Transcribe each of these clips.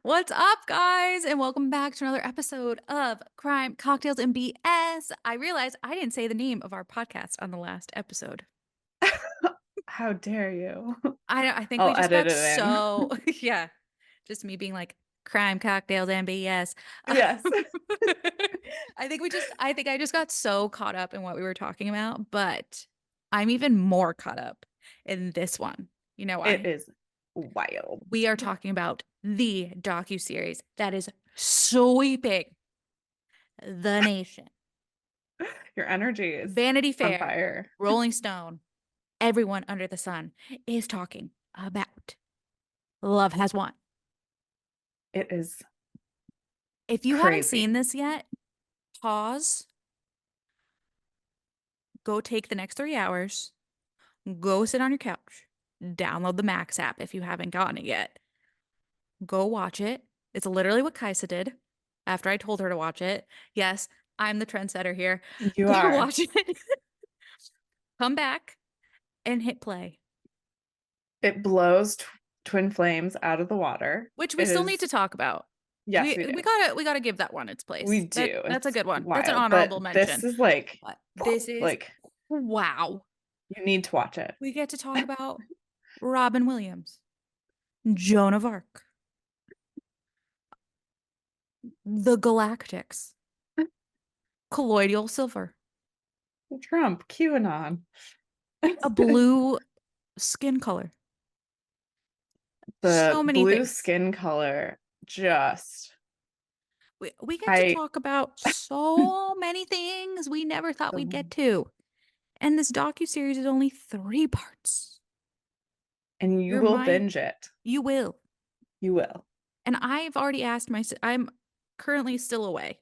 What's up, guys? And welcome back to another episode of Crime, Cocktails, and BS. I realized I didn't say the name of our podcast on the last episode. How dare you? I think we I'll just edit got it in. so, yeah, just me being like, crime, cocktails, and BS. Yes. I think I just got so caught up in what we were talking about, but I'm even more caught up in this one. You know It why? is wild. We are talking about the docuseries that is sweeping the nation. Your energy is Vanity on Fair, fire. Rolling Stone, everyone under the sun is talking about Love Has Won. It is If you haven't seen crazy. this yet, pause, go take the next 3 hours, go sit on your couch, download the Max app if you haven't gotten it yet. Go watch it. It's literally what Kaisa did after I told her to watch it. Yes, I'm the trendsetter here. You Go are. watch it. Come back and hit play. It blows twin flames out of the water. Which we It still need is, to talk about. yes, We we do. we gotta give that one its We place. do. That's a It's good one. That's an wild. But honorable this mention. is like, But this is like, wow. you need to watch it. We get to talk about Robin Williams, Joan of Arc, the Galactics, colloidal silver, Trump, QAnon. a blue skin color. The So many blue things. skin color just We get to I talk about so many things we never thought we'd get to. And this docuseries is only 3 parts. and you Your will mind, binge it. you will. You will. And I've already asked I'm currently still away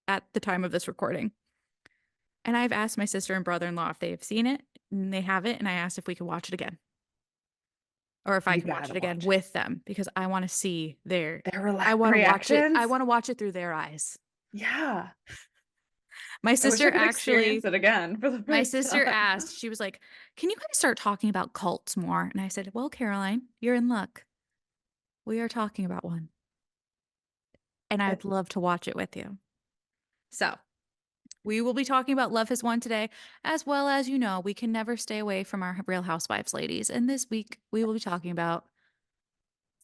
at the time of this recording. And I've asked my sister and brother-in-law if they've seen it, and they haven't, and I asked if we could watch it again. Or if I You can watch gotta it again watch it. with them because I want to see Their I want to watch it. I reactions. want to watch it through their eyes. Yeah. My I wish I sister could experience actually it again for the My first sister time. asked, she was like, "Can you guys start talking about cults more?" And I said, "Well, Caroline, you're in luck. We are talking about one. And It, I'd love to watch it with you." So, we will be talking about Love Has Won today, as well as, we can never stay away from our Real Housewives ladies. And this week, we will be talking about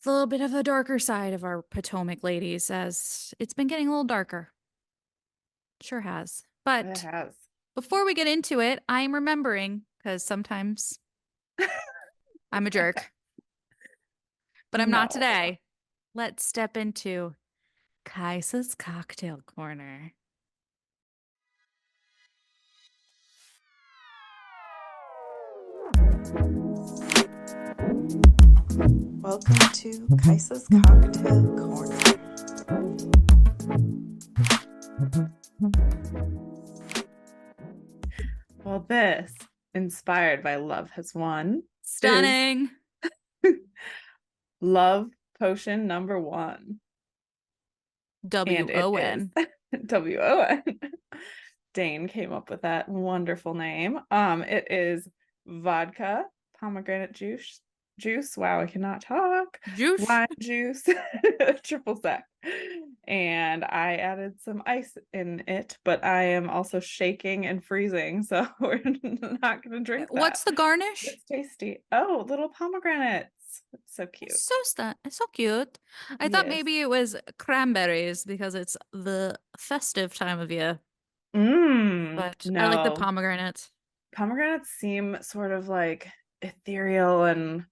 a little bit of a darker side of our Potomac ladies, as it's been getting a little darker. Sure has. it But has. before we get into it, I'm remembering, because sometimes I'm a jerk, but I'm not No. today. Let's step into Kaisa's Cocktail Corner. Welcome to Kaisa's Cocktail Corner. Well, this, inspired by Love Has Won, Stunning. Love Potion #1. And it is WON. WON. Dane came up with that wonderful name. It is vodka, pomegranate juice. Wow, I cannot talk. Juice. Lime juice, triple sec. And I added some ice in it, but I am also shaking and freezing, so we're not going to drink that. What's the garnish? It's tasty. Oh, little pomegranates. It's so cute. It's so cute. I thought Yes. maybe it was cranberries because it's the festive time of year. But I like the No. pomegranate. Pomegranates seem sort of like ethereal and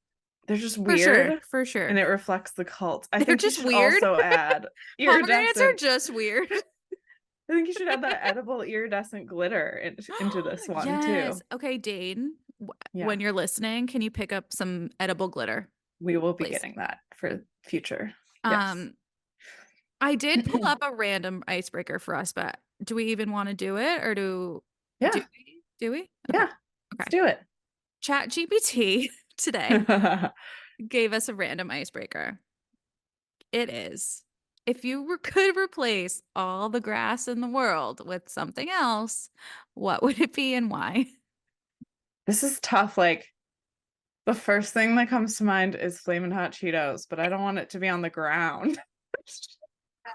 they're just For weird. sure. For sure. And it reflects the cult. I They're think you just should weird. also add Pomegranates are iridescent. just weird. I think you should add that edible iridescent glitter into this one Yes. too. Okay, Dane, Yeah, when you're listening, can you pick up some edible glitter, we will be please? getting that for future. Yes. I did pull up a random icebreaker for us, but do we even want to do it or do Yeah. we? Do we? Okay. Yeah. Let's Okay. do it. ChatGPT today gave us a random icebreaker. It is, if you could replace all the grass in the world with something else, what would it be and why? This is tough. Like, the first thing that comes to mind is Flamin' Hot Cheetos, but I don't want it to be on the ground.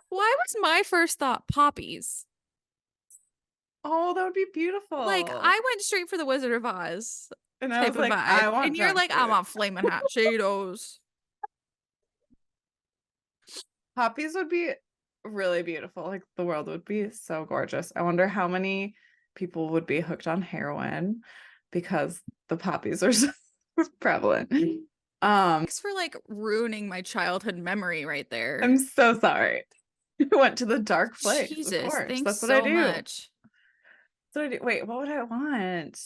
Why was my first thought poppies? Oh, that would be Like, beautiful. I went straight for the Wizard of Oz And I type was of like, vibe. I want And you're junk like, I food. want flaming hot Cheetos. Poppies would be really beautiful. Like the world would be so gorgeous. I wonder how many people would be hooked on heroin because the poppies are so prevalent. Thanks for like ruining my childhood memory right there. I'm so sorry. You went to the dark place. Of Jesus, course. thanks That's what I so do. much. That's what I do. Wait, what would I want?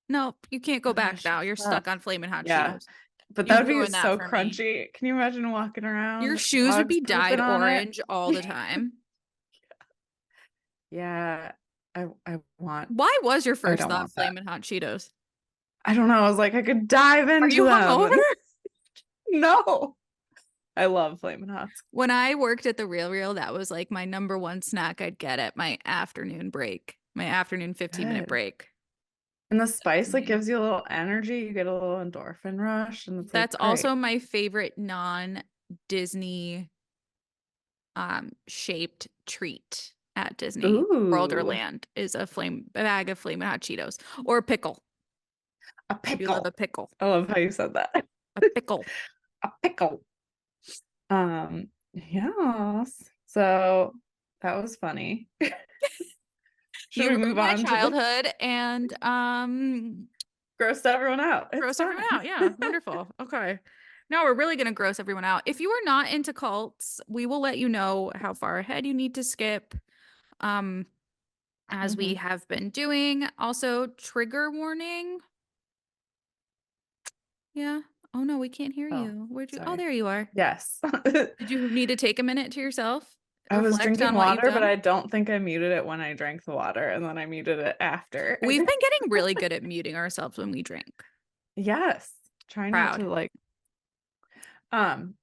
Nope, you can't go back Gosh, now. it's You're tough. stuck on flaming hot Yeah. Cheetos. But that You would be ruined that so for me. crunchy. Can you imagine walking Your around, shoes would dogs be dyed pooping on it? orange all the time. Yeah. I want Why was your I first don't thought want that. flaming hot Cheetos? I don't know. I was like, I could dive Are into you them. hungover? No. I love Flamin' Hots. When I worked at the Real, that was like my number one snack I'd get at my afternoon break, my afternoon 15-minute Good. break. And the spice like Me. gives you a little energy. You get a little endorphin rush, and it's like That's great. also my favorite non-Disney shaped treat at Disney World or Ooh, Land is a bag of flaming hot Cheetos or a pickle. a I do love pickle. a pickle. I love how you said that. A pickle. A pickle. Yes. So that was funny. Should You we ruined move my on to the childhood and grossed everyone out? It's gross everyone out. fine. Yeah, wonderful. Okay. Now we're really going to gross everyone out. If you are not into cults, we will let you know how far ahead you need to skip. As we Mhm. have been doing. Also, trigger warning. Yeah. Oh no, we can't hear Oh, you. Where'd you? Oh, sorry. there you are. Yes. Did you need to take a minute to yourself? I was Reflect drinking on what you've water, but done? I don't think I muted it when I drank the water, and then I muted it after. We've been getting really good at muting ourselves when we drink. Yes. Try not Proud. to like um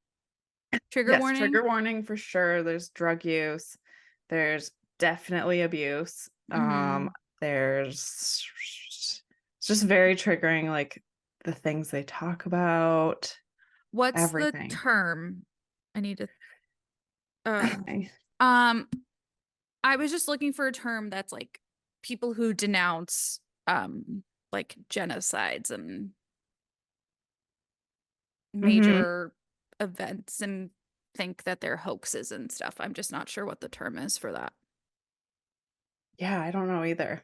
Trigger yes, warning. trigger warning for sure. There's drug use. There's definitely abuse. Mhm. There's it's just very triggering, like the things they talk about, What's the everything. term? I need to Okay. I was just looking for a term that's like people who denounce like genocides and Mhm. major events and think that they're hoaxes and stuff. I'm just not sure what the term is for that. Yeah, I don't know either.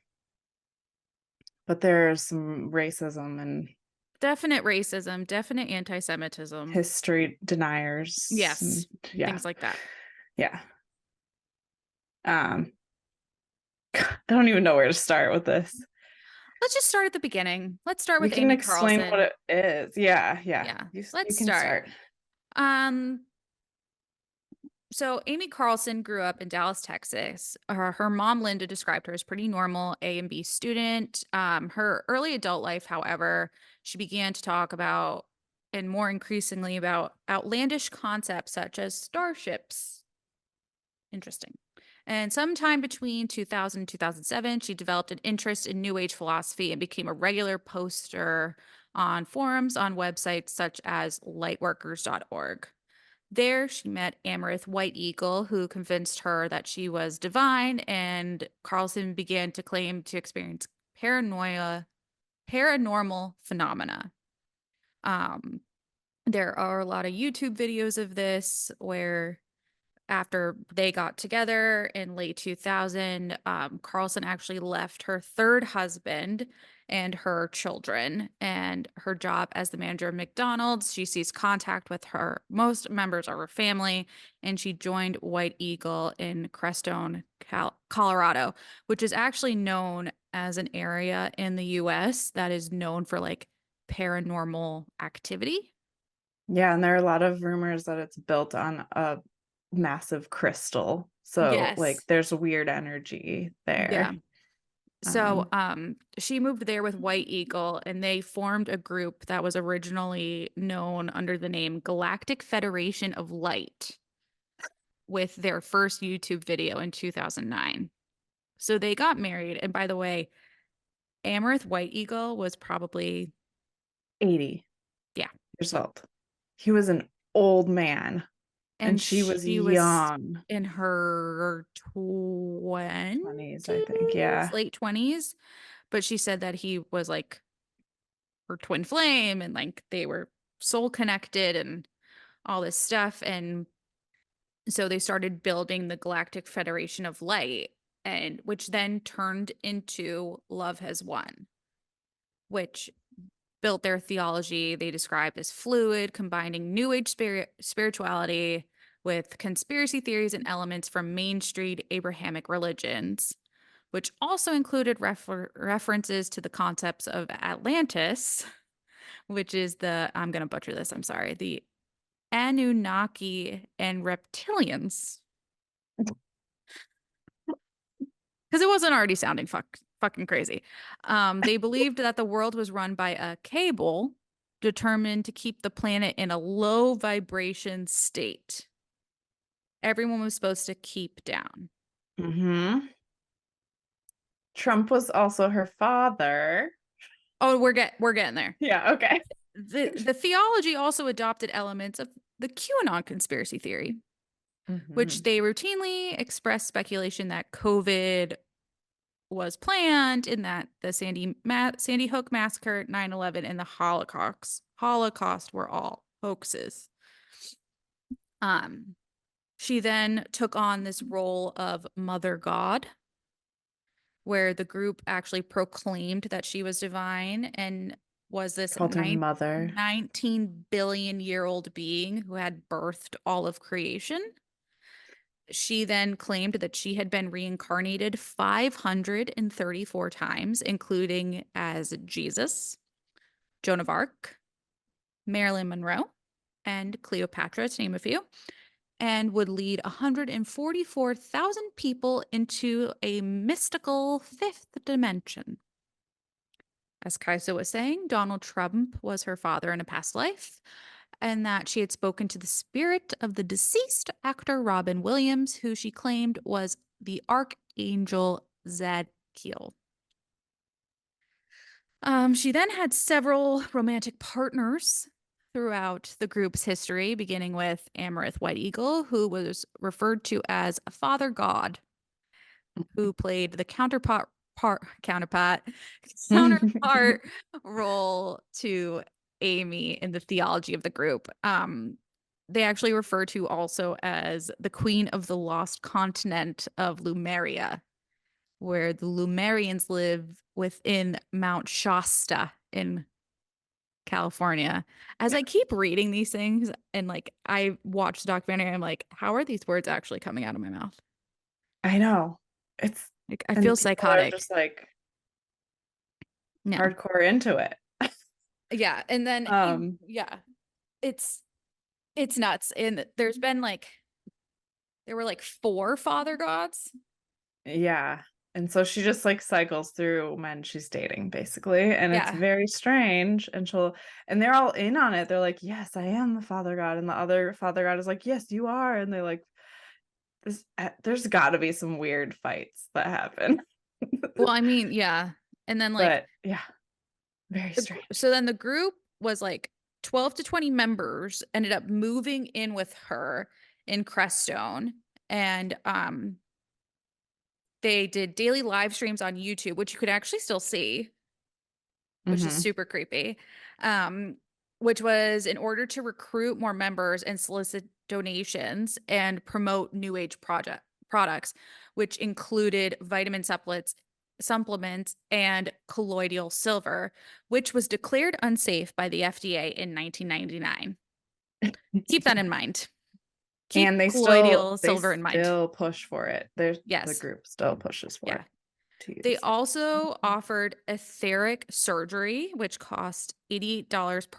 But there's some racism and Definite racism, definite anti-Semitism. history deniers. And Yes, yeah. things like that. Yeah. I don't even know where to start with this. Let's just start at the beginning. Let's start We with can Amy explain what Carlson. it is. Yeah, yeah. Yeah, You let's can start. start. So Amy Carlson grew up in Dallas, Texas. Her mom, Linda, described her as pretty normal A and B student. Her early adult life, however, she began to talk about and more increasingly about outlandish concepts such as starships. Interesting. And sometime between 2000 and 2007, she developed an interest in New Age philosophy and became a regular poster on forums on websites such as lightworkers.org. There, she met Amaranth White Eagle, who convinced her that she was divine, and Carlson began to claim to experience paranormal phenomena. Um, there are a lot of YouTube videos of this where after they got together in late 2000, Carlson actually left her third husband and her children and her job as the manager of McDonald's. She ceased contact with her most members of her family, and she joined White Eagle in Crestone, Colorado, which is actually known as an area in the US that is known for like paranormal activity. Yeah, and there are a lot of rumors that it's built on a massive crystal. So like Yes. there's a weird energy Yeah. there. So, she moved there with White Eagle, and they formed a group that was originally known under the name Galactic Federation of Light with their first YouTube video in 2009. So they got married. And by the way, Amaranth White Eagle was probably, 80 yeah, years old. He was an old man. And she was young. in her 20s, I think. Yeah. late 20s. But she said that he was like her twin flame and like they were soul connected and all this stuff. And so they started building the Galactic Federation of Light, and which then turned into Love Has Won, which built their theology they described as fluid, combining New Age spirituality with conspiracy theories and elements from mainstream Abrahamic religions, which also included references to the concepts of Atlantis, which is I'm going to butcher this, I'm sorry, the Anunnaki and reptilians. Because it wasn't already sounding fucking crazy. They believed that the world was run by a cable determined to keep the planet in a low vibration state. Everyone was supposed to keep down. Mm-hmm. Trump was also her father. Oh, we're getting there. Yeah, okay. The theology also adopted elements of the QAnon conspiracy theory, which they routinely express speculation that COVID was planned, in that the Sandy Hook massacre, 9/11, and the Holocaust were all hoaxes. She then took on this role of Mother God, where the group actually proclaimed that she was divine and was this Called her mother. 19 billion year old being who had birthed all of creation. She then claimed that she had been reincarnated 534 times, including as Jesus, Joan of Arc, Marilyn Monroe, and Cleopatra, to name a few, and would lead 144,000 people into a mystical fifth dimension. As Kaisa was saying, Donald Trump was her father in a past life, and that she had spoken to the spirit of the deceased actor Robin Williams, who she claimed was the Archangel Zadkiel. She then had several romantic partners throughout the group's history, beginning with Amaranth White Eagle, who was referred to as Father God, who played the counterpart role to Amy in the theology of the group. They actually refer to also as the Queen of the Lost Continent of Lumeria, where the Lumerians live within Mount Shasta in California. As I keep reading these things and like I watch the documentary, I'm like, how are these words actually coming out of my mouth? I know. It's like I feel psychotic. Just like no. hardcore into it. Yeah. And then yeah, it's nuts. And there's been like there were like 4 father gods. Yeah. And so she just like cycles through men she's dating, basically. And it's very strange. And they're all in on it. They're like, yes, I am the father god. And the other father god is like, yes, you are. And they like, there's got to be some weird fights that happen. Well, I mean, yeah. And then like, but yeah, very strange. So then the group was like 12 to 20 members ended up moving in with her in Crestone. And they did daily live streams on YouTube, which you could actually still see, which is super creepy. Which was in order to recruit more members and solicit donations and promote new age products, which included vitamin supplements and colloidal silver, which was declared unsafe by the FDA in 1999. Keep that in mind. Keep and they colloidal silver in mind. Still push for it. The group still pushes for it. They also offered etheric surgery, which cost $88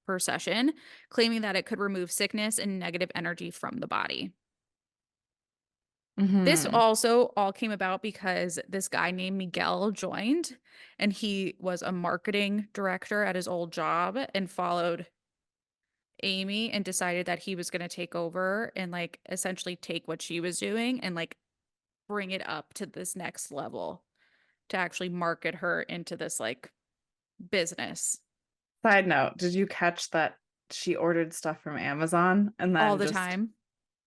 per session, claiming that it could remove sickness and negative energy from the body. This also all came about because this guy named Miguel joined, and he was a marketing director at his old job and followed Amy and decided that he was going to take over and like essentially take what she was doing and like bring it up to this next level to actually market her into this like business. Side note, did you catch that she ordered stuff from Amazon and all then the just time.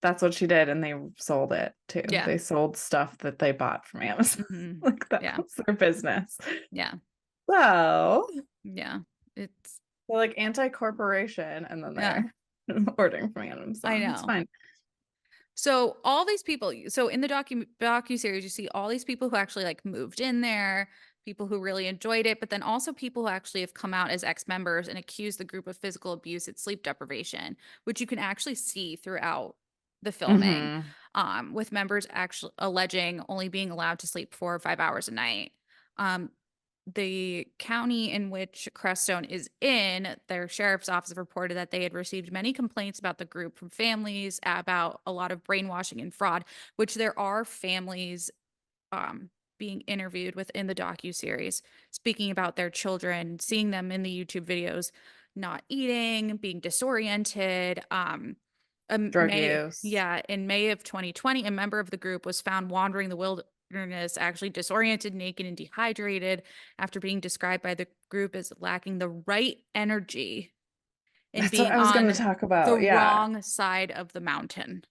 that's what she did, and they sold it too. Yeah. They sold stuff that they bought from Amazon. Mhm. Like that Yeah. was their business. Yeah. So Yeah. It's they're like anti-corporation, and then yeah. they're ordering from I Amazon. It's know. fine. So all these people, so in the docu-series, you see all these people who actually like moved in there, people who really enjoyed it, but then also people who actually have come out as ex-members and accused the group of physical abuse and sleep deprivation, which you can actually see throughout the filming, Mm-hmm. with members actually alleging only being allowed to sleep 4 or 5 hours a night. Um, the county in which Crestone is in, their sheriff's office reported that they had received many complaints about the group from families about a lot of brainwashing and fraud, which there are families being interviewed within the docu-series, speaking about their children, seeing them in the YouTube videos, not eating, being disoriented. Drug use. In May of 2020, a member of the group was found wandering the wilderness, actually disoriented, naked, and dehydrated after being described by the group as lacking the right energy and That's what being I was going to on talk the about. Yeah. wrong side of the mountain.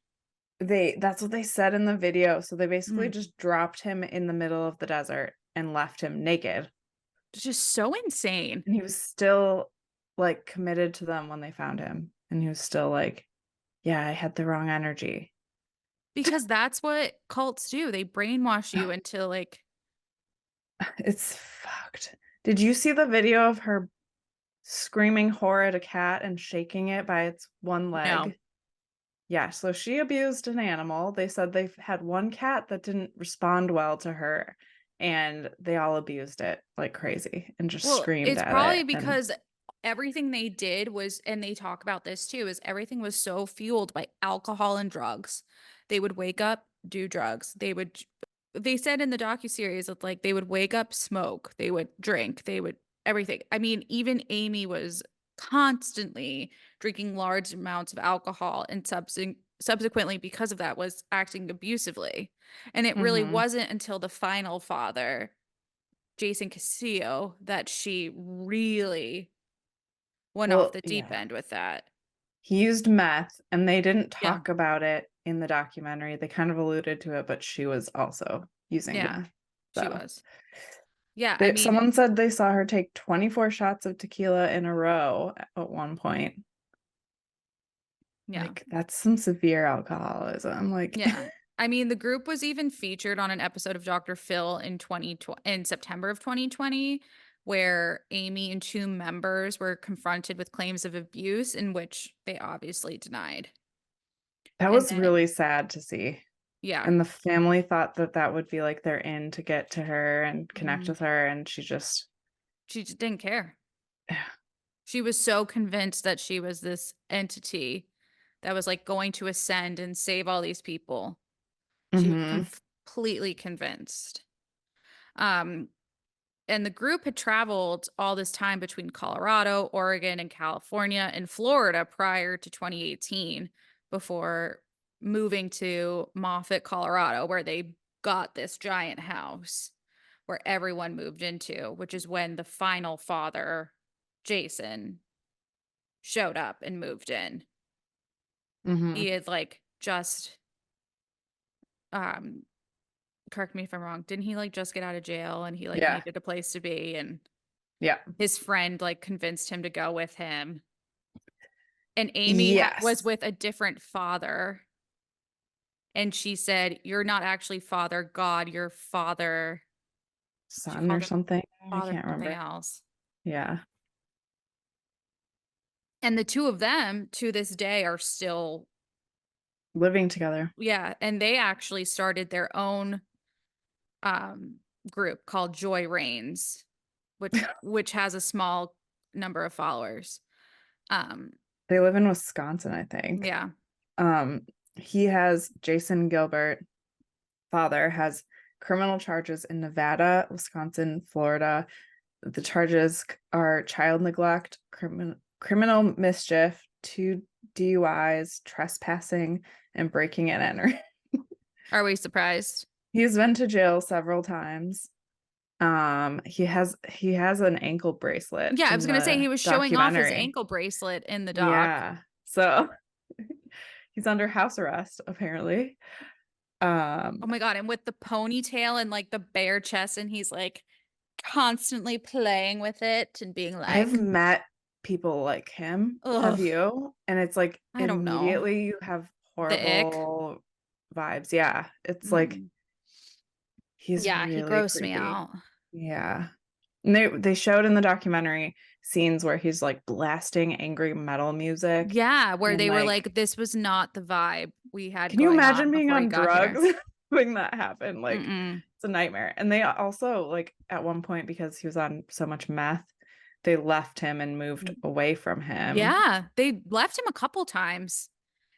That's what they said in the video. So they basically Mm. just dropped him in the middle of the desert and left him naked. It's just so insane. And he was still like committed to them when they found him. And he was still like, yeah, I had the wrong energy. Because that's what cults do. They brainwash you into like, It's fucked. Did you see the video of her screaming horror at a cat and shaking it by its one no. leg? Yeah, so she abused an animal. They said they've had one cat that didn't respond well to her, and they all abused it like crazy and just Well, screamed it's at probably it. And because everything they did was, and they talk about this too, is everything was so fueled by alcohol and drugs. They would wake up, do drugs. They said in the docuseries that like they would wake up, smoke, they would drink, they would everything. I mean, even Amy was constantly drinking large amounts of alcohol and subsequently because of that was acting abusively. And it really Mhm. wasn't until the final father, Jason Castillo, that she really went off Well, the deep yeah. end with that. He used meth, and they didn't Yeah. talk about it in the documentary. They kind of alluded to it, but she was also using Yeah, meth. she So was. Yeah, I mean, someone said they saw her take 24 shots of tequila in a row at one point. yeah. Like, that's some severe alcoholism. Like, Yeah. I mean, the group was even featured on an episode of Dr. Phil in September of 2020, where Amy and two members were confronted with claims of abuse in which they obviously denied. that And was then, really sad to see. yeah, And the family thought that that would be like their in to get to her and connect mhm, with her, and she just she just didn't care. She was so convinced that she was this entity that was like going to ascend and save all these people. She was hmm completely convinced. Um, and the group had traveled all this time between Colorado, Oregon, and California and Florida prior to 2018 before moving to Moffett, Colorado, where they got this giant house where everyone moved into, which is when the final father, Jason, showed up and moved in. hmm He had like just um correct me if I'm wrong, didn't he like just get out of jail and he like yeah, needed a place to be and yeah, his friend like convinced him to go with him. And Amy was yes, with a different father. And she said, "You're not actually Father God, you're Father." She son or called him something. I Father can't something remember. else. Yeah, And the two of them to this day are still, living together. yeah. And they actually started their own um, group called Joy Reigns, which has a small number of followers. Um, They live in Wisconsin, I think. yeah. Um, he has Jason Gilbert, father, has criminal charges in Nevada, Wisconsin, Florida. The charges are child neglect, criminal mischief, 2 DUIs, trespassing, and breaking and entering. Are we surprised? He's been to jail several times. He has an ankle bracelet Yeah, I in was gonna say the he was showing off his documentary. ankle bracelet in the doc. Yeah. So he's under house arrest, apparently. Oh my God. And with the ponytail and like the bare chest, and he's like constantly playing with it and being I've like, met people like him. Have ugh, you? And it's like I don't know. immediately you have The ick. horrible vibes. Yeah. It's like Mm. he's Yeah, he really grossed me creepy. out. Yeah. And they showed in the documentary scenes where he's like blasting angry metal music Yeah, where and they were like, like, this was not the vibe we had can you going imagine on being before he on got drugs here. having that happen? Like Mm-mm. it's a nightmare. And they also like at one point because he was on so much meth, they left him and moved away from him. Yeah, they left him a couple times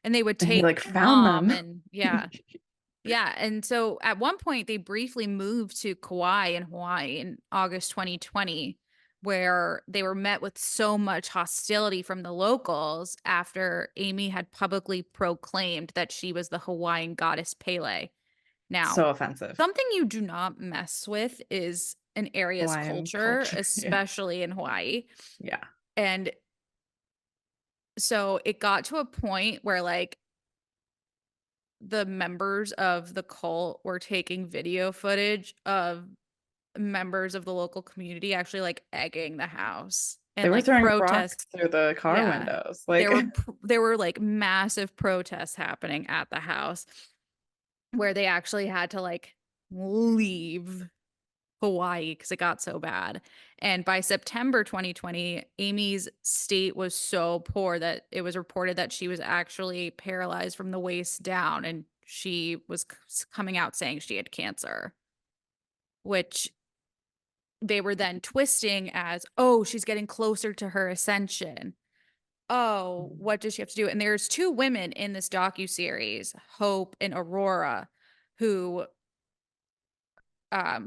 and they would And he take like found mom them. and yeah. Yeah. And so at one point, they briefly moved to Kauai in Hawaii in August 2020, where they were met with so much hostility from the locals after Amy had publicly proclaimed that she was the Hawaiian goddess Pele. Now, So offensive. something you do not mess with is an area's Hawaiian culture, culture. Yeah. especially in Hawaii. Yeah. And so it got to a point where, like, the members of the cult were taking video footage of members of the local community actually like egging the house They and were like throwing protest. rocks through the car Yeah. windows. There Like were there were like massive protests happening at the house where they actually had to like leave Hawaii because it got so bad. And by September 2020, Amy's state was so poor that it was reported that she was actually paralyzed from the waist down, and she was coming out saying she had cancer, which they were then twisting as, oh, she's getting closer to her ascension. Oh, what does she have to do? And there's two women in this docu-series, Hope and Aurora, who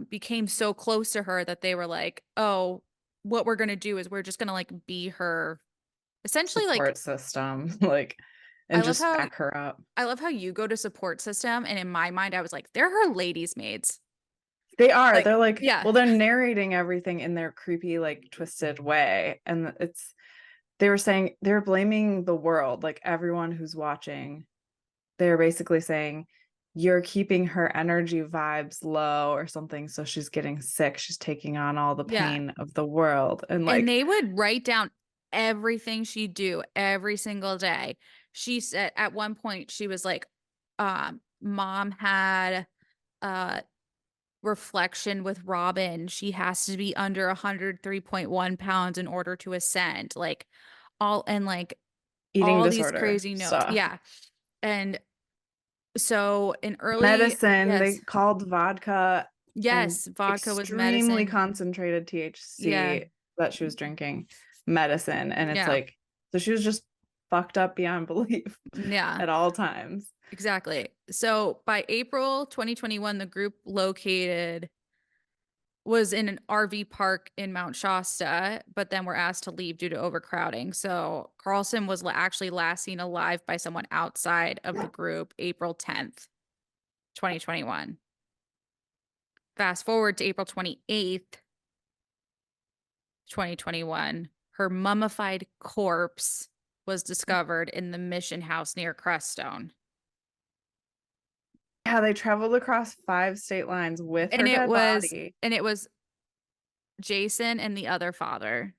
became so close to her that they were like, oh, what we're gonna do is we're just gonna like be her essentially. Like, support system. Like I and love just how back her up. I love how you go to support system, and in my mind I was like, they're her ladies maids. They are. Like, They're like, yeah, well, they're narrating everything in their creepy, like twisted way. And it's they were saying they're blaming the world, like everyone who's watching. They're basically saying you're keeping her energy vibes low or something. So she's getting sick. She's taking on all the yeah. pain of the world. And And like, they would write down everything she'd do every single day. She said at one point she was like, mom had reflection with Robin. She has to be under 103.1 pounds in order to ascend. Like all and like eating all these disorder crazy notes. stuff. Yeah. And so in early, Medicine, they yes, called vodka and yes, vodka was extremely medicine. concentrated Yeah. THC that she was drinking medicine. And it's Yeah. like, so she was just fucked up beyond belief Yeah. at all times. Exactly. So by April 2021, the group located was in an RV park in Mount Shasta, but then were asked to leave due to overcrowding. So Carlson was actually last seen alive by someone outside of the group April 10th, 2021. Fast forward to April 28th, 2021, her mummified corpse was discovered in the mission house near Crestone. Yeah, they traveled across 5 state lines with her And it dead was body. and it was Jason and the other father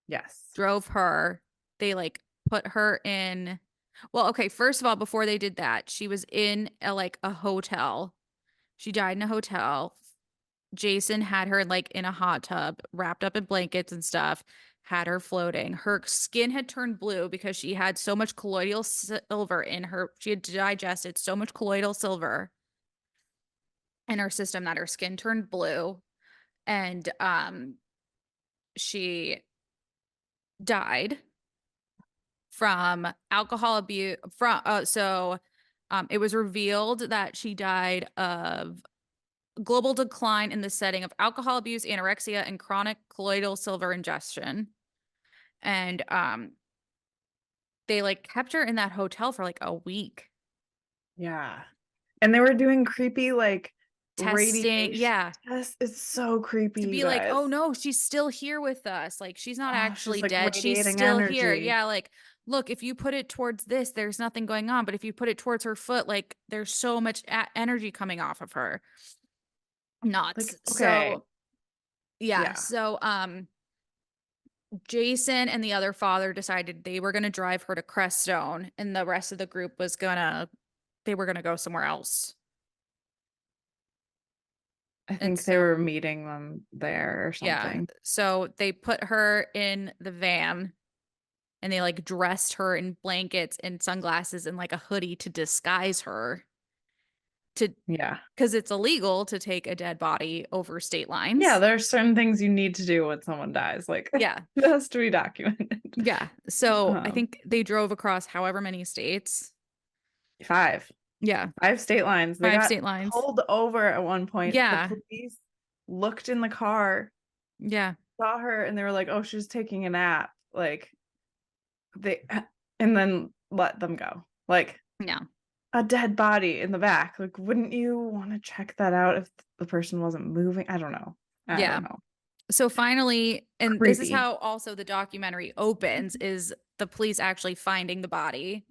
Yes. drove her. They like put her in. Well, okay, first of all, before they did that, she was in a hotel. She died in a hotel. Jason had her like in a hot tub, wrapped up in blankets and stuff, had her floating. Her skin had turned blue because she had so much colloidal silver in her. She had digested so much colloidal silver in her system that her skin turned blue. And she died from alcohol abuse from it was revealed that she died of global decline in the setting of alcohol abuse, anorexia, and chronic colloidal silver ingestion. And they like kept her in that hotel for like a week. Yeah. And they were doing creepy, like testing. Yeah. test is so creepy, To you be like, oh guys. no, she's still here with us. Like, she's not Oh, she's actually like dead. She's radiating still here. energy. Yeah. Like, look, if you put it towards this, there's nothing going on. But if you put it towards her foot, like, there's so much energy coming off of her. Like, Nuts. okay. So, yeah. Yeah. So, Jason and the other father decided they were going to drive her to Crestone, and the rest of the group they were going to go somewhere else. I And think they so, were meeting them there or yeah. something. So they put her in the van and they like dressed her in blankets and sunglasses and like a hoodie to disguise her to Yeah. because it's illegal to take a dead body over state Yeah, lines. there's certain things you need to do when someone dies. Like Yeah. it has to be documented. Yeah. So I Um, think they drove across however many states. five. Yeah. 5 state lines. They 5 got state lines. pulled over at one point. The Yeah. police looked in the car, Yeah. saw her, and they were like, "Oh, she's taking a nap." Like they, and then let them go. Like Yeah. a dead body in the back. Like, wouldn't you want to check that out if the person wasn't moving? I don't know. I Yeah. don't know. So finally, and this is Creepy. how also the documentary opens, is the police actually finding the body.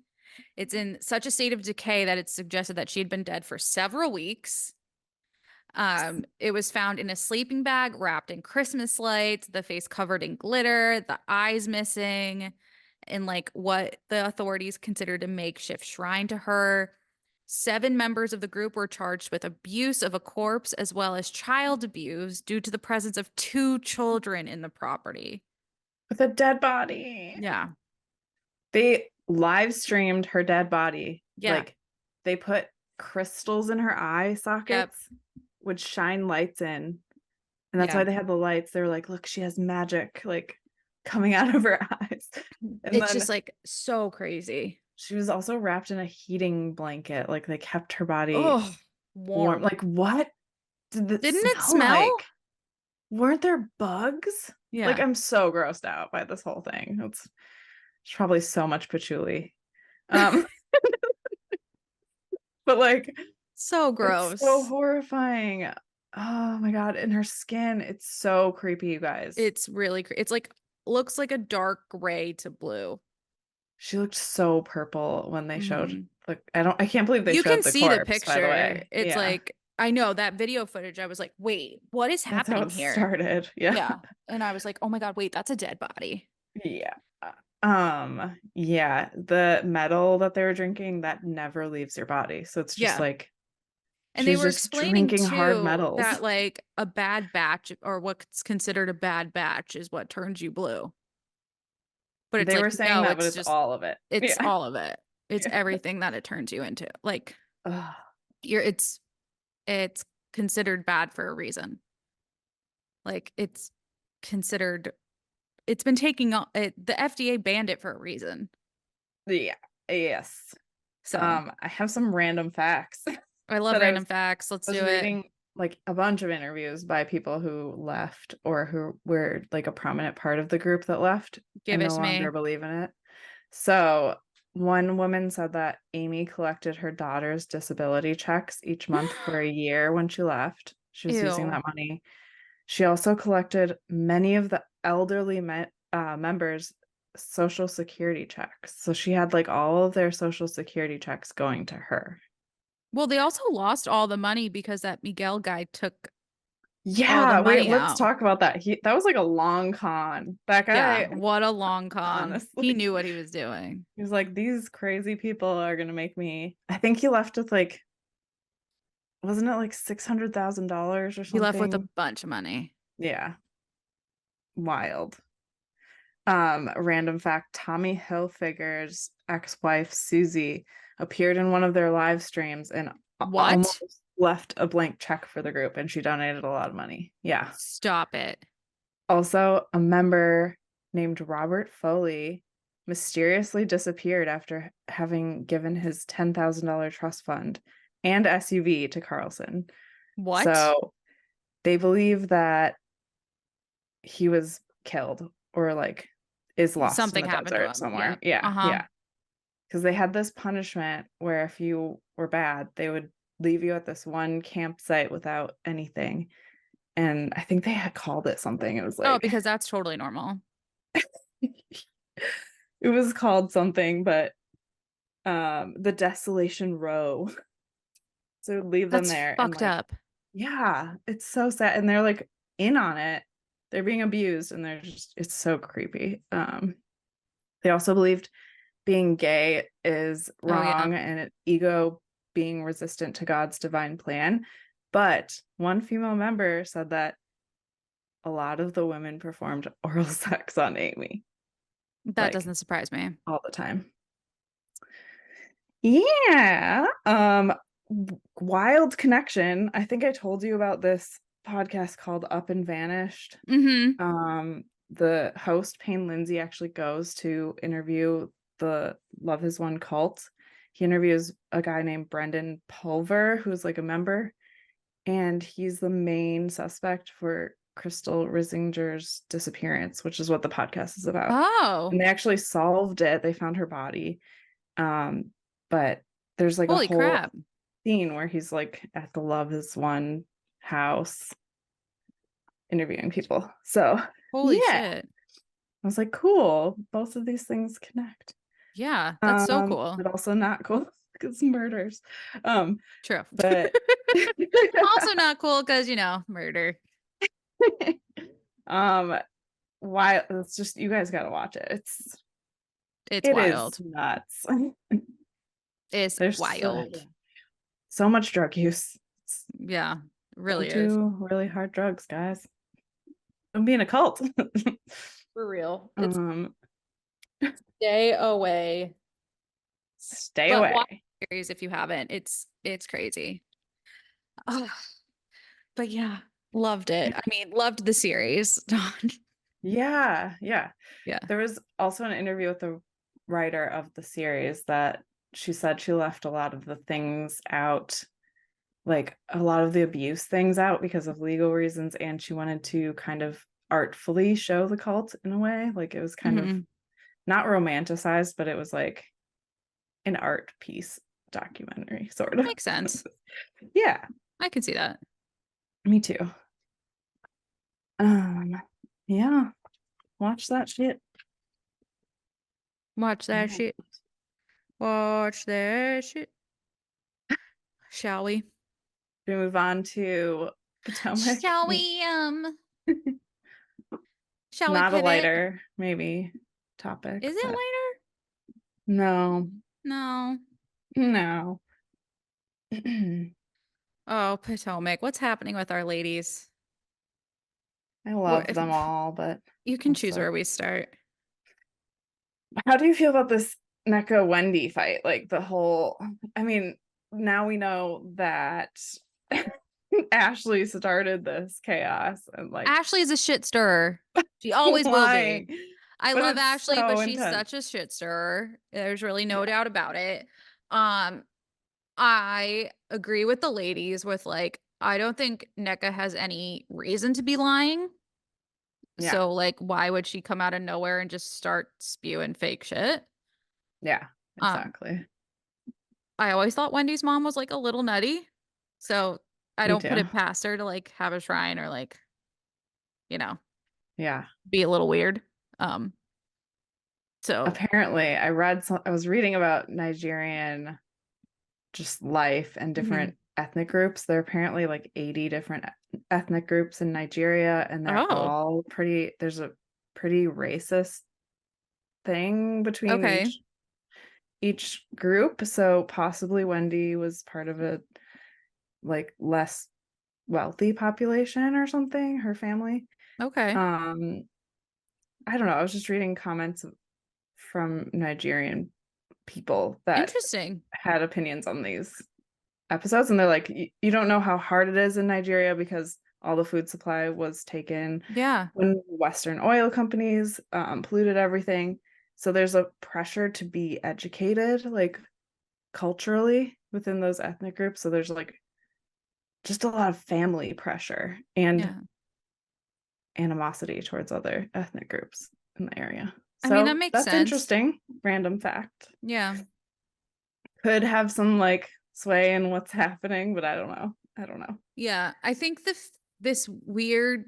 It's in such a state of decay that it's suggested that she had been dead for several weeks. It was found in a sleeping bag wrapped in Christmas lights, the face covered in glitter, the eyes missing, and like what the authorities considered a makeshift shrine to her. 7 members of the group were charged with abuse of a corpse as well as child abuse due to the presence of 2 children in the property. With a dead body. Yeah. They live streamed her dead body. Yeah. Like they put crystals in her eye sockets, would shine lights in. And that's why Yeah. they had the lights. They were like, look, she has magic like coming out of her eyes. And It's then just like so crazy. she was also wrapped in a heating blanket. Like they kept her body Oh, warm. warm. Like what did it Didn't it smell smell? like? Weren't there bugs? Like Yeah. I'm so grossed out by this whole thing. It's probably so much patchouli. Um, but like So it's so gross. horrifying. Oh my god. And her skin, it's so creepy, you guys. It's really it's like looks like a dark gray to blue. She looked so purple when they showed Mhm. like I can't believe they You can showed the see the corpse, by the picture. way. It's Yeah. like I know that video footage. I was like, wait, what is That's how happening it here? started. Yeah. Yeah. And I was like, oh my God, wait, that's a dead body. Yeah. Yeah, the metal that they were drinking that never leaves your body. So it's just Yeah. like And they she's were just explaining drinking hard too metals. that like a bad batch or what's considered a bad batch is what turns you blue. But it's They like, were saying no, that, but it's it's just, all of it. it's Yeah. all of it. It's Yeah. everything that it turns you into. Like Ugh. it's considered bad for a reason. Like considered, it's been taking on the FDA banned it for a reason. Yeah. Yes. So I have some random facts I love that I random facts. Let's was do it. reading like a bunch of interviews by people who left or who were like a prominent part of the group that left Give and it no to me. longer believe in it. So one woman said that Amy collected her daughter's disability checks each month for a year when she left. She was using Ew. that money. She also collected many of the elderly members' social security checks. So she had like all of their social security checks going to her. Well, they also lost all the money because that Miguel guy took all the Yeah, wait, money let's out. talk about that. That was like a long con. That Yeah, guy, what a long con. He honestly, knew what he was doing. he was like, these crazy people are gonna make me. I think he left with like, wasn't it like $600,000 or He left with a something? bunch of money. Yeah, wild. Random fact, Tommy Hilfiger's ex-wife Susie appeared in one of their live streams and What? almost left a blank check for the group, and she donated a lot of money. Yeah. Stop it. Also, a member named Robert Foley mysteriously disappeared after having given his $10,000 trust fund and SUV to Carlson. What? So they believe that he was killed or like is lost in Something the happened to desert him. Yeah. somewhere. Yeah, Uh-huh. yeah. Because they had this punishment where if you were bad, they would leave you at this one campsite without anything. And I think they had called it something. It was Oh, like because that's totally normal. it was called something, but the Desolation Row. So leave them That's there and fucked like, up. yeah, it's so sad. And they're like in on it. They're being abused and they're just, it's so creepy. They also believed being gay is Oh yeah. wrong and ego being resistant to God's divine plan. But one female member said that a lot of the women performed oral sex on Amy, That like doesn't surprise me. all the time. Yeah. Wild connection. I think I told you about this podcast called Up and Vanished. Mm-hmm. The host, Payne Lindsay, actually goes to interview the Love Is One cult. He interviews a guy named Brendan Pulver, who's like a member, and he's the main suspect for Crystal Risinger's disappearance, which is what the podcast is about. Oh, And they actually solved it. They found her body. But there's like a holy whole crap. scene where he's like at the Love Is One house interviewing people. So Holy yeah, shit. I was like, cool. Both of these things connect. Yeah, that's so cool. But also not cool because murders. True. But Also not cool because, murder. why it's just you guys gotta watch it. It's It is wild. nuts. It's There's wild. so much drug use. Yeah, really Don't is. do really hard drugs, guys. Don't be in a cult. For real. It's um stay away. Stay But watch away. the series if you haven't. It's crazy. Oh, but yeah, loved it. I mean, loved the series. Yeah. Yeah. There was also an interview with the writer of the series that she said she left a lot of the things out, like a lot of the abuse things out because of legal reasons, and she wanted to kind of artfully show the cult in a way. Like it was kind of not romanticized, but it was like an art piece documentary, sort of. Makes sense. Yeah, I can see that. me too. Yeah, watch that shit. Watch that Yeah. shit. Watch that shit. Shall we? We move on to Potomac. Shall we shall we Not a pivot? lighter, maybe topic. Is it But later? no, No. no. Oh, Potomac. What's happening with our ladies? I What love if them all, but you can choose also, where we start? how do you feel about this NECA Wendy fight? Like the whole, I mean, now we know that Ashley started this chaos and like Ashley is a shit stirrer. She always will lying, be. I but love it's Ashley, so but she's intense. such a shit stirrer. There's really no Yeah. doubt about it. Um, I agree with the ladies with like, I don't think NECA has any reason to be lying. Yeah. So like, why would she come out of nowhere and just start spewing fake shit? Yeah, Um, exactly. I always thought Wendy's mom was like a little nutty. So I Me don't put too. it past her to like have a shrine or like, you know, Yeah. be a little weird. Um, so Apparently, I was reading about Nigerian just life and mhm. different ethnic groups. There are apparently like 80 different ethnic groups in Nigeria, and they're Oh, all there's a pretty racist thing between okay. each group. So possibly Wendy was part of a like less wealthy population or something, her family. Okay. I don't know. I was just reading comments from Nigerian people that Interesting. had opinions on these episodes, and they're like, you don't know how hard it is in Nigeria because all the food supply was taken Yeah. when Western oil companies polluted everything. So there's a pressure to be educated, like culturally within those ethnic groups. So there's like just a lot of family pressure and Yeah. animosity towards other ethnic groups in the area. I mean, that So makes that's sense. interesting. Random fact. Yeah. Could have some like sway in what's happening, but I don't know. I don't know. Yeah, I think this weird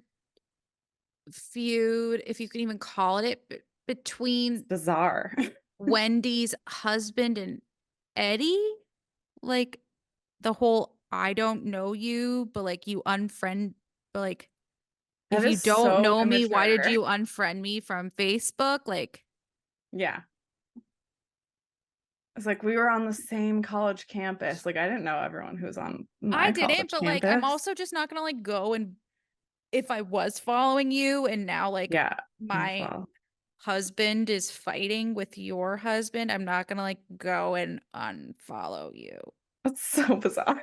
feud, if you can even call it, between Bizarre. Wendy's husband and Eddie, like the whole I don't know you, but like you unfriend, but like That if you is don't so know me, why did immature. you unfriend me from Facebook? Like, Yeah. It's like we were on the same college campus. Like I didn't know everyone who was on I my didn't, college but like I'm campus. also just not gonna like go and if I was following you and now like Yeah. my Well, husband is fighting with your husband, I'm not gonna like go and unfollow you. that's so bizarre.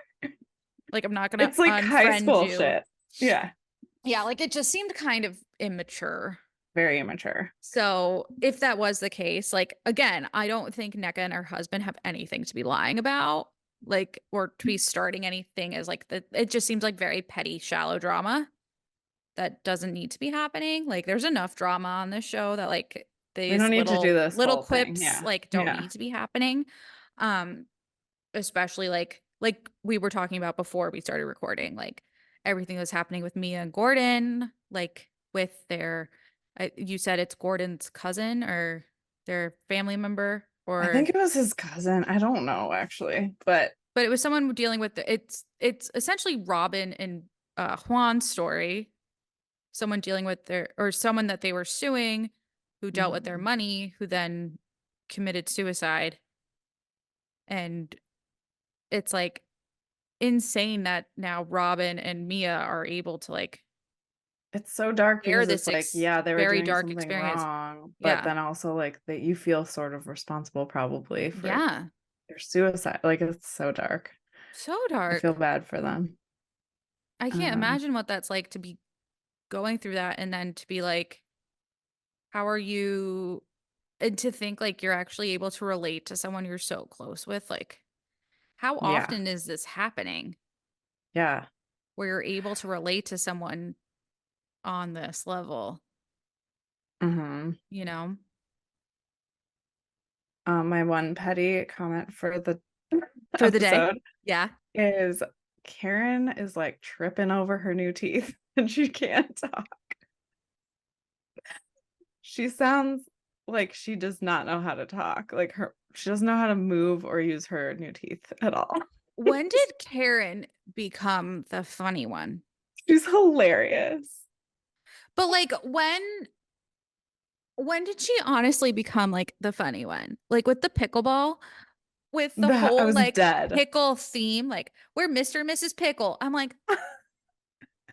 Like I'm not gonna It's like high unfriend school you. shit. Yeah. Yeah, like it just seemed kind of immature. Very immature. So if that was the case, like again, I don't think Nneka and her husband have anything to be lying about, like, or to be starting anything as like the it just seems like very petty, shallow drama that doesn't need to be happening. Like there's enough drama on this show that like We these don't need to do this little whole thing. quips Yeah. like don't Yeah. need to be happening. Um, especially like we were talking about before we started recording, like everything that's happening with Mia and Gordon, like with their you said it's Gordon's cousin or their family member I or think it was his cousin. I don't know actually, but but it was someone dealing with it's essentially Robin and Juan's story, someone dealing with their or someone that they were suing who dealt with their mhm. money who then committed suicide, and it's like insane that now Robin and Mia are able to like It's so dark share because this it's like, yeah, they were very doing dark something experience. wrong, but Yeah. then also like that you feel sort of responsible probably for Yeah. their suicide. Like it's so dark. So I feel dark. bad for them. I can't Um, imagine what that's like to be going through that and then to be like, how are you? And to think like you're actually able to relate to someone you're so close with. Like, how yeah. often is this happening Yeah. where you're able to relate to someone on this level, hmm you know? My one petty comment for the For the day. episode Yeah. is Karen is like tripping over her new teeth and she can't talk. She sounds like she does not know how to talk. Like she doesn't know how to move or use her new teeth at all. When did Karen become the funny one? She's hilarious. But like when did she honestly become like the funny one? Like with the pickleball, with the I whole was like dead. pickle theme, like we're Mr. and Mrs. Pickle. I'm like,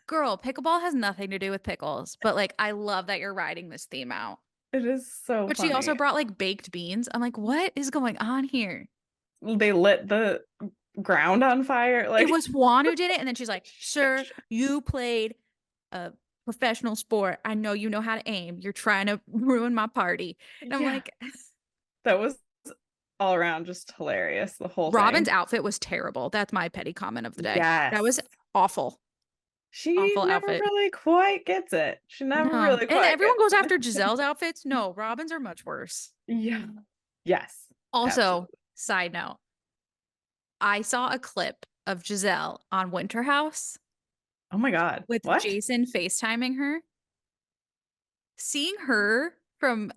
girl, pickleball has nothing to do with pickles, but like I love that you're riding this theme out. It is so But she also funny. brought like baked beans. I'm like, what is going on here? They lit the ground on fire. It Like, was Juan who did it. And then she's like, sir, you played a professional sport. I know you know how to aim. You're trying to ruin my party. And I'm yeah, like, that was all around just hilarious. The whole Robin's thing. outfit was terrible. That's my petty comment of the day. That was Yes. awful. She Awful never outfit. really quite gets it. She never No. really And quite everyone gets goes it. after Giselle's outfits. No, Robin's are much worse. Yeah. Yes. Also, Absolutely. side note, I saw a clip of Giselle on Winter House Oh my God. with What? Jason FaceTiming her. Seeing her from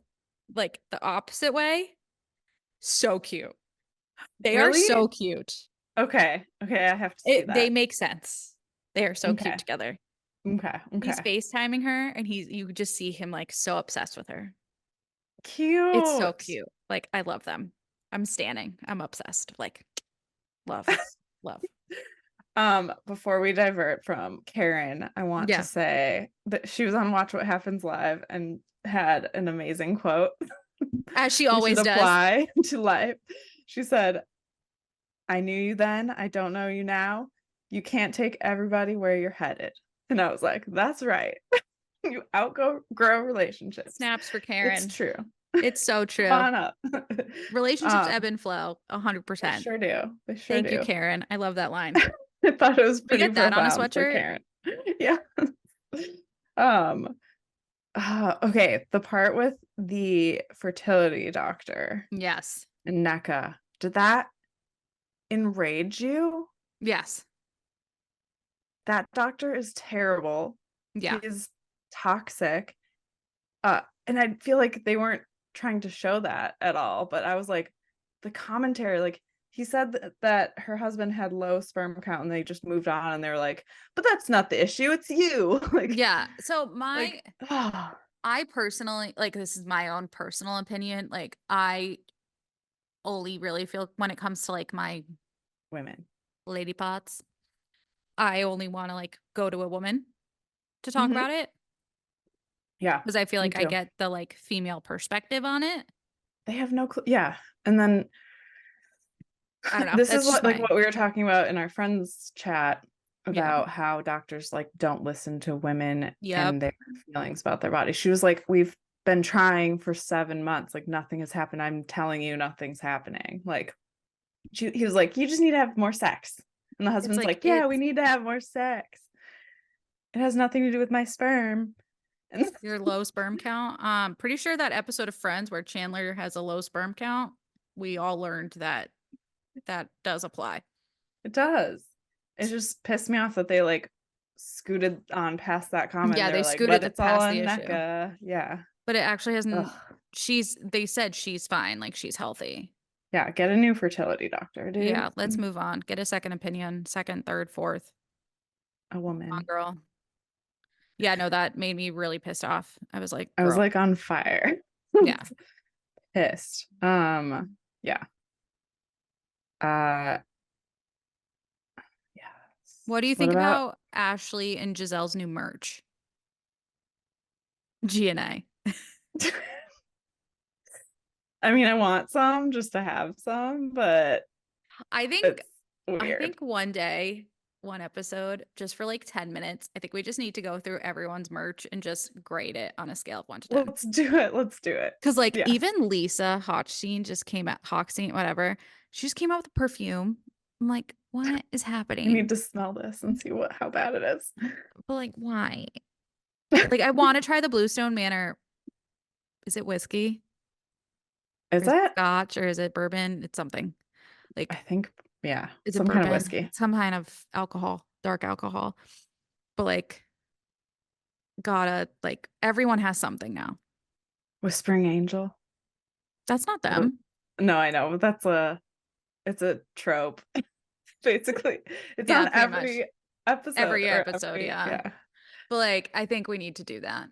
like the opposite way, so cute. They are Really? so cute. Okay. Okay. I have to see They that. make sense. They are so cute Okay. together. Okay. He's Okay. FaceTiming her and you could just see him like so obsessed with her. It's so Cute. cute. Like I love them. I'm standing. I'm obsessed. Like love. Love. Before we divert from Karen, I want to Yeah. say that she was on Watch What Happens Live and had an amazing quote. As she We should always does. apply to life. She said, I knew you then. I don't know you now. You can't take everybody where you're headed. And I was like, that's right. You outgrow relationships. Snaps for It's Karen. true. It's so Come true. on up. Relationships ebb and flow They 100%. sure do. They sure Thank you, do. Karen. I love that line. I thought it was We pretty get that on a profound for sweatshirt. Karen. Yeah. Um, okay, the part with the fertility doctor Yes. and NECA, did that enrage you. Yes. That doctor is terrible. Yeah. He's toxic. And I feel like they weren't trying to show that at all, but I was like, the commentary, like he said that her husband had low sperm count and they just moved on and they were like, but that's not the issue, it's you. Like, Yeah. So I personally, like, this is my own personal opinion. Like, I only really feel when it comes to like my women. lady pots, I only want to like go to a woman to talk Mhm. about it Yeah, because I feel me like I too. get the like female perspective on it. They have no clue. Yeah. And then I don't know. this is That's just what like my, what we were talking about in our friends chat yeah. about how doctors like don't listen to women and Yep. their feelings about their body. She was like, we've been trying for 7 months, like nothing has happened. I'm telling you, nothing's happening. Like he was like, you just need to have more sex. And the It's husband's like, like, yeah, it's we need to have more sex. It has nothing to do with my sperm. And your low sperm count. Pretty sure that episode of Friends where Chandler has a low sperm count, we all learned that that does apply. it does. It just pissed me off that they like scooted on past that comment. Yeah, They they were like, but scooted it's all past the on issue. NECA. Yeah. But it actually Ugh. hasn't, they said she's fine, like she's healthy. Yeah, get a new fertility doctor, dude. Yeah, let's move on. Get a second opinion, second, third, fourth. A Come on, woman. girl. Yeah, no, that made me really pissed off. I was like, I was girl. like on fire. Yeah. Pissed. Yeah. Uh yes. What do you What think about about Ashley and Giselle's new merch? GNA. I mean, I want some just to have some, but I think it's weird. one day, one episode, just for like 10 minutes, I think we just need to go through everyone's merch and just grade it on a scale of 1 to 10. Let's do it. Let's do it. Because like Yes. even Lisa Hochstein just came out, Hochstein, whatever. She just came out with a perfume. I'm like, what is I happening? need to smell this and see how bad it is. But like, why? Like, I want to try the Bluestone Manor. Is it whiskey? Is Or is it that? scotch? Or is it bourbon? It's something. I Like, think, yeah, is it some kind of bourbon? whiskey It's some kind of alcohol, dark alcohol. But like, gotta, like, everyone has something now. Whispering Angel. That's not them. No, I know, but it's a trope. Basically, it's Yeah, on pretty much. every episode Every or episode, every, yeah. yeah. But like, I think we need to do that.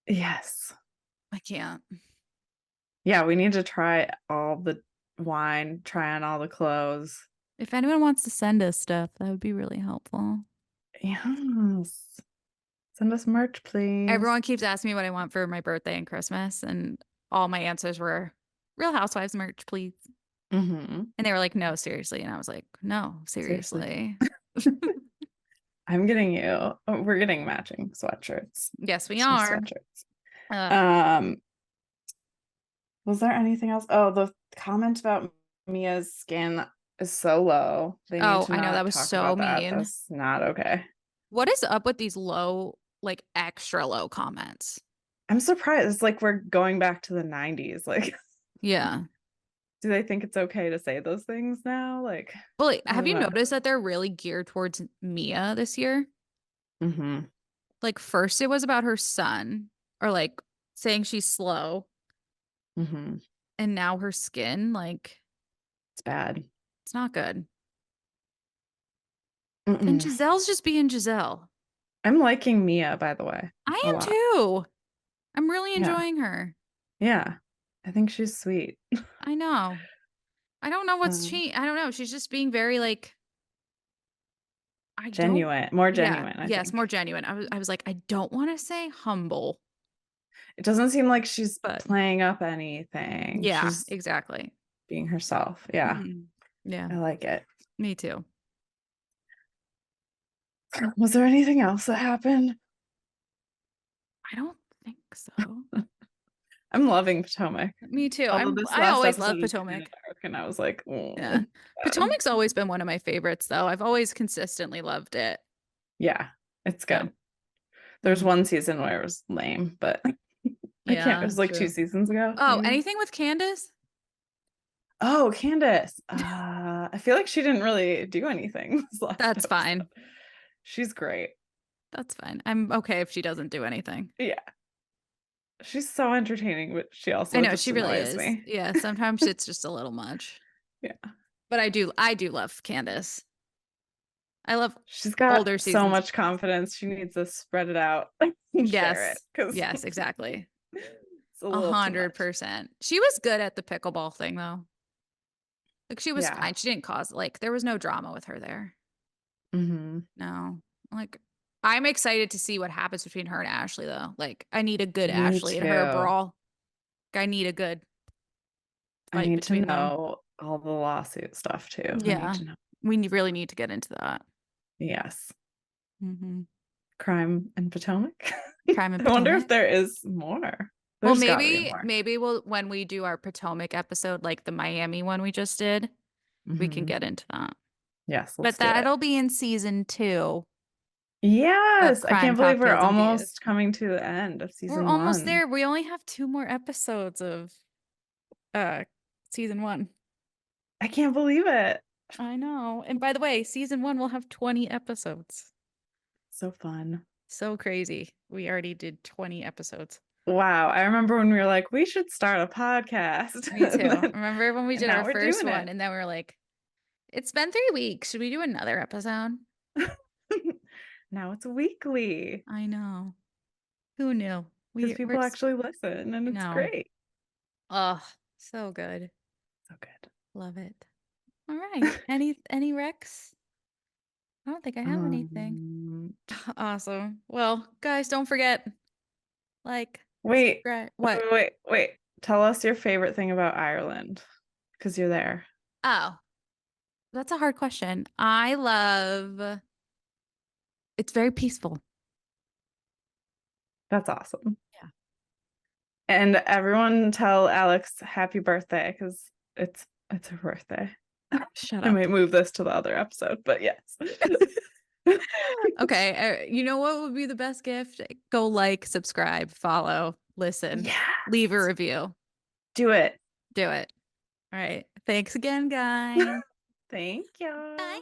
Yes. I can't. Yeah, we need to try all the wine, try on all the clothes. If anyone wants to send us stuff, that would be really helpful. Yes. Send us merch, please. Everyone keeps asking me what I want for my birthday and Christmas, and all my answers were Real Housewives merch, please. Mm-hmm. And they were like, no, seriously. And I was like, no, seriously. I'm getting you. We're getting matching sweatshirts. Yes, we Some are. sweatshirts. Was there anything else? Oh, the comment about Mia's skin is so low. They need Oh, to I know, that not was talk so about that. mean. That's not okay. What is up with these low, like extra low comments? I'm surprised. It's like we're going back to the 90s. Like, Yeah. do they think it's okay to say those things now? Like, But like, I have don't you know. noticed that they're really geared towards Mia this year? Mm-hmm. Like, first it was about her son, or like saying she's slow, Mm-hmm. and now her skin, like, It's bad. it's not good. And Mm-mm. Giselle's just being Giselle. I'm liking Mia, by the way, I a am lot. too. I'm really Yeah. enjoying her. Yeah. I think she's sweet. I know. I don't know what's Um, I don't know. She's just being very like, I don't. Genuine. More Yeah. genuine, I Yes, more think. genuine. I was like, I don't want to say humble, It doesn't seem like she's but playing up anything. yeah, She's exactly. being herself. Yeah. Mhm. Yeah, I like it. me too. Was there anything else that happened? I don't think so. I'm loving Potomac. Me too. Although this I last always love episode was kind of Potomac. dark, and I was like, Yeah. sad. Potomac's always been one of my favorites though. I've always consistently loved it. Yeah, it's Yeah. good. There's Mhm. one season where it was lame, but I can't. It Yeah, was like true. 2 seasons ago. Oh, Maybe. anything with Candace? Oh, Candace. I feel like she didn't really do anything this last That's fine. episode. She's great. That's fine. I'm okay if she doesn't do anything. Yeah. She's so entertaining, but she also I know just she really annoys is. me. Yeah, sometimes it's just a little much. Yeah. But I do love Candace. I love She's got older so seasons. much confidence. She needs to spread it out and share it Yes. because Yes, exactly. it's a little too much. 100%. She was good at the pickleball thing though. Like she was Yeah. fine. She didn't cause like there was no drama with her there. Mm-hmm. No. Like I'm excited to see what happens between her and Ashley though. Like I need a good Me Ashley and her too. brawl. Like, I need a good I fight need to between them. know all the lawsuit stuff too. I need Yeah. to know. Really need to get into that. Yes. Mm-hmm. Crime in Potomac. Crime in I wonder if Potomac. there is more. Well, There's got to be more. maybe we'll when we do our Potomac episode, like the Miami one we just did, we can Mhm. get into that. Yes, let's But do it. that'll be in season 2 of Yes, I Crime can't believe we're Cocktails and Views. almost coming to the end of We're season almost 1. there. We only have 2 more episodes of season 1. I can't believe it. I know. And by the way, season 1 will have 20 episodes. So fun. So crazy. We already did 20 episodes. Wow. I remember when we were like, we should start a podcast. Me too. Then- Remember when we and did now our we're first doing one it. and then we were like, it's been 3 weeks. Should we do another episode? Now it's weekly I know. Who knew? because people actually listen and it's know. great. Oh, so good. So good. Love it. All right. Any Recs? I don't think I have anything. Awesome. Well, guys, don't forget, like, wait, subscribe. What? wait. Tell us your favorite thing about Ireland because you're there. Oh, that's a hard question. I love it's very peaceful. That's awesome. Yeah. And everyone tell Alex happy birthday because it's her birthday. Shut I up. might move this to the other episode, but yes. Okay. You know what would be the best gift? Go like, subscribe, follow, listen, leave a review. Do it. Do it. All right. Thanks again, guys. Thank you. Bye.